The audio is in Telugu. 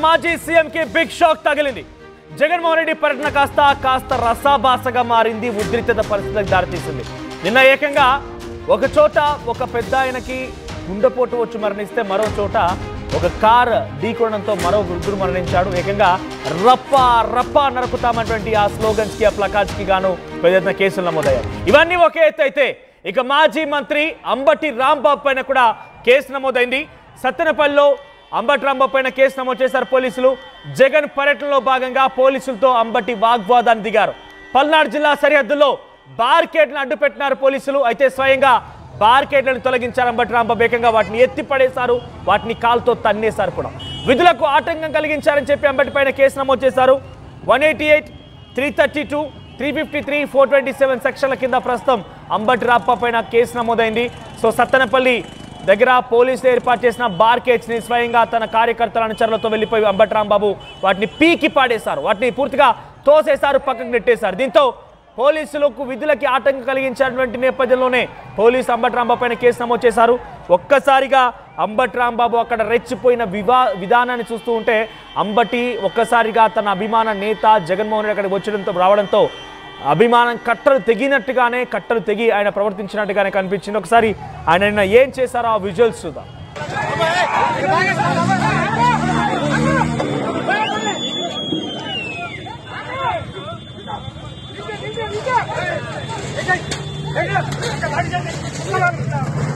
మాజీ సీఎం కి బిగ్ షాక్ తగిలింది. జగన్మోహన్ రెడ్డి పర్యటన కాస్త రసాభాసగా మారింది, ఉద్రిక్తత పరిస్థితులకు దారితీసింది. నిన్న ఏకంగా ఒక చోట ఒక పెద్ద ఆయనకి గుండెపోటు వచ్చి మరణిస్తే మరో చోట ఒక కార్ ఢీకొనడంతో మరో వృద్ధుడు మరణించాడు. ఏకంగా రప్పా రప్పా నరుకుతామన్నటువంటి ఆ స్లోగన్స్ కి, ఆ ప్లకార్డ్స్ కి గాను పెద్ద కేసులు నమోదయ్యాయి. ఇవన్నీ ఒకే ఎత్తు అయితే ఇక మాజీ మంత్రి అంబటి రాంబాబు పైన కూడా కేసు నమోదైంది. సత్తెనపల్లిలో అంబటి రాంబాబు పైన కేసు నమోదు చేశారు పోలీసులు. జగన్ పర్యటనలో భాగంగా పోలీసులతో అంబటి వాగ్వాదాన్ని దిగారు. పల్నాడు జిల్లా సరిహద్దుల్లో బార్కేడ్లను అడ్డుపెట్టినారు పోలీసులు. అయితే స్వయంగా బార్కేడ్లను తొలగించారు అంబటి రాంబాబు. ఏకంగా వాటిని ఎత్తి పడేశారు, వాటిని కాలుతో తన్నేశారు కూడా. విధులకు ఆటంకం కలిగించారని చెప్పి అంబటి పైన కేసు నమోదు చేశారు. 188, 332, 353, 427 సెక్షన్ల కింద ప్రస్తుతం అంబటి రాంబాబు పైన కేసు నమోదైంది. సో సత్తెనపల్లి దగ్గర పోలీసులు ఏర్పాటు చేసిన బార్కేడ్స్ ని స్వయంగా తన కార్యకర్తల అనుచరులతో వెళ్ళిపోయి అంబటి రాంబాబు వాటిని పీకి పాడేశారు, వాటిని పూర్తిగా తోసేశారు, పక్కకు నెట్టేశారు. దీంతో పోలీసులకు విధులకి ఆటంకం కలిగించినటువంటి నేపథ్యంలోనే పోలీసు అంబటి రాంబాబు పైన కేసు నమోదు చేశారు. ఒక్కసారిగా అంబటి రాంబాబు అక్కడ రెచ్చిపోయిన విధానాన్ని చూస్తూ ఉంటే అంబటి ఒక్కసారిగా తన అభిమాన నేత జగన్మోహన్ రెడ్డి అక్కడికి రావడంతో అభిమానం కట్టలు తెగి ఆయన ప్రవర్తించినట్టుగానే కనిపించింది. ఒకసారి ఆయన నిన్న ఏం చేశారో ఆ విజువల్స్ చూద్దాం. Hey!